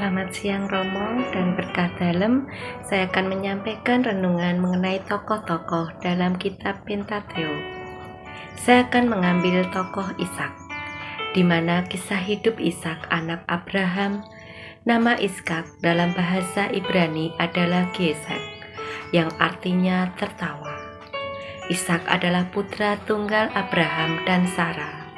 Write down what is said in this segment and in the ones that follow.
Selamat siang Romo dan berkah dalam. Saya akan menyampaikan renungan mengenai tokoh-tokoh dalam kitab Pentateuk. Saya akan mengambil tokoh Ishak, di mana kisah hidup Ishak anak Abraham. Nama Ishak dalam bahasa Ibrani adalah Gesek, yang artinya tertawa. Ishak adalah putra tunggal Abraham dan Sarah.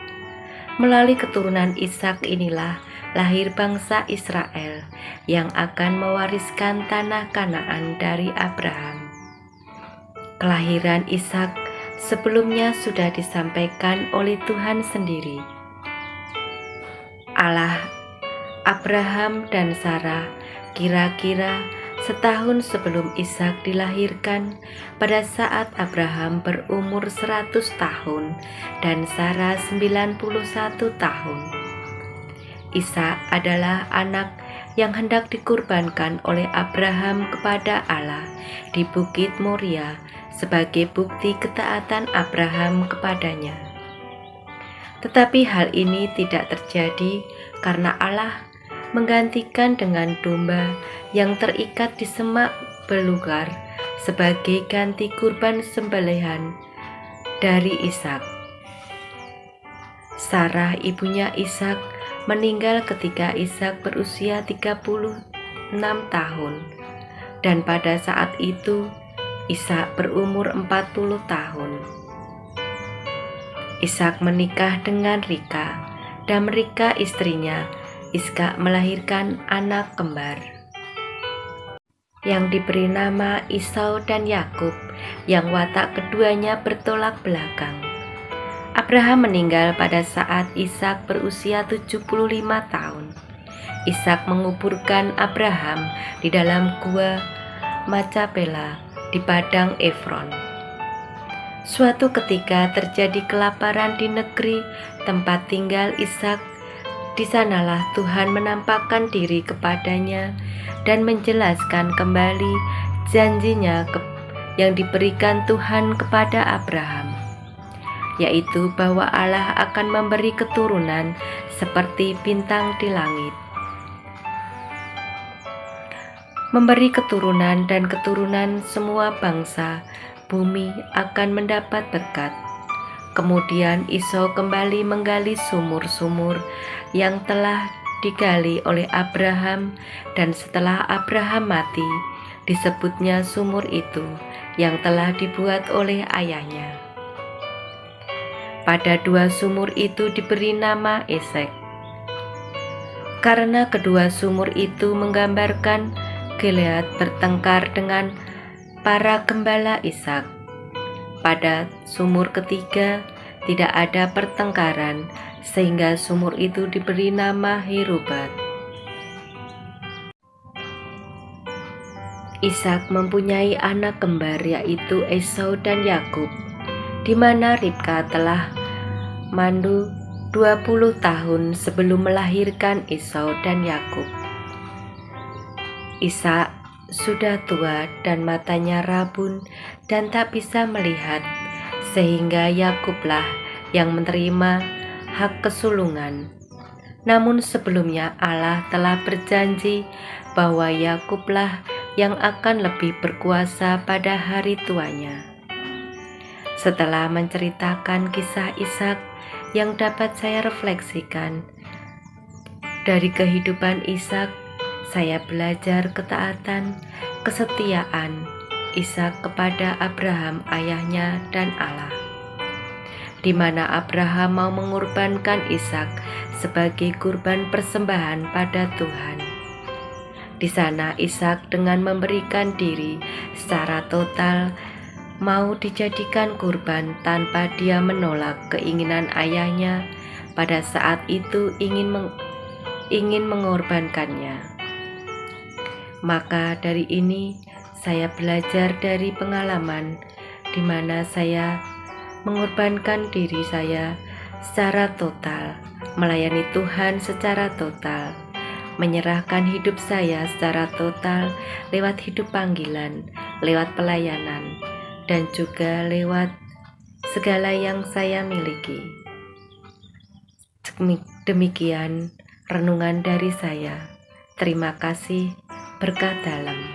Melalui keturunan Ishak inilah lahir bangsa Israel yang akan mewariskan tanah Kanaan dari Abraham. Kelahiran Ishak sebelumnya sudah disampaikan oleh Tuhan sendiri. Allah Abraham dan Sarah kira-kira setahun sebelum Ishak dilahirkan, pada saat Abraham berumur 100 tahun dan Sarah 91 tahun. Ishak adalah anak yang hendak dikurbankan oleh Abraham kepada Allah di Bukit Moria sebagai bukti ketaatan Abraham kepadanya. Tetapi hal ini tidak terjadi karena Allah menggantikan dengan domba yang terikat di semak belukar sebagai ganti kurban sembelihan dari Ishak. Sarah ibunya Ishak meninggal ketika Ishak berusia 36 tahun, dan pada saat itu Ishak berumur 40 tahun. Ishak menikah dengan Ribka, dan Ribka istrinya Ishak melahirkan anak kembar yang diberi nama Esau dan Yakub, yang watak keduanya bertolak belakang. Abraham meninggal pada saat Ishak berusia 75 tahun. Ishak menguburkan Abraham di dalam gua Macapela di padang Efron. Suatu ketika terjadi kelaparan di negeri tempat tinggal Ishak. Di sanalah Tuhan menampakkan diri kepadanya dan menjelaskan kembali janjinya yang diberikan Tuhan kepada Abraham, yaitu bahwa Allah akan memberi keturunan seperti bintang di langit. Memberi keturunan dan keturunan semua bangsa bumi akan mendapat berkat. Kemudian Esau kembali menggali sumur-sumur yang telah digali oleh Abraham, dan setelah Abraham mati, disebutnya sumur itu yang telah dibuat oleh ayahnya. Pada dua sumur itu diberi nama Esek, karena kedua sumur itu menggambarkan Gilead bertengkar dengan para gembala Ishak. Pada sumur ketiga tidak ada pertengkaran, sehingga sumur itu diberi nama Herubat. Ishak mempunyai anak kembar, yaitu Esau dan Yakub, di mana Ribka telah mandu 20 tahun sebelum melahirkan Esau dan Yakub. Ishak sudah tua dan matanya rabun dan tak bisa melihat, sehingga Yakublah yang menerima hak kesulungan. Namun sebelumnya Allah telah berjanji bahwa Yakublah yang akan lebih berkuasa pada hari tuanya. Setelah menceritakan kisah Ishak yang dapat saya refleksikan dari kehidupan Ishak, saya belajar ketaatan, kesetiaan Ishak kepada Abraham ayahnya dan Allah, di mana Abraham mau mengorbankan Ishak sebagai kurban persembahan pada Tuhan. Di sana Ishak dengan memberikan diri secara total mau dijadikan kurban tanpa dia menolak keinginan ayahnya pada saat itu ingin mengorbankannya. Maka dari ini saya belajar dari pengalaman di mana saya mengorbankan diri saya secara total, melayani Tuhan secara total, menyerahkan hidup saya secara total lewat hidup panggilan, lewat pelayanan, dan juga lewat segala yang saya miliki. Demikian renungan dari saya. Terima kasih, berkat dalam.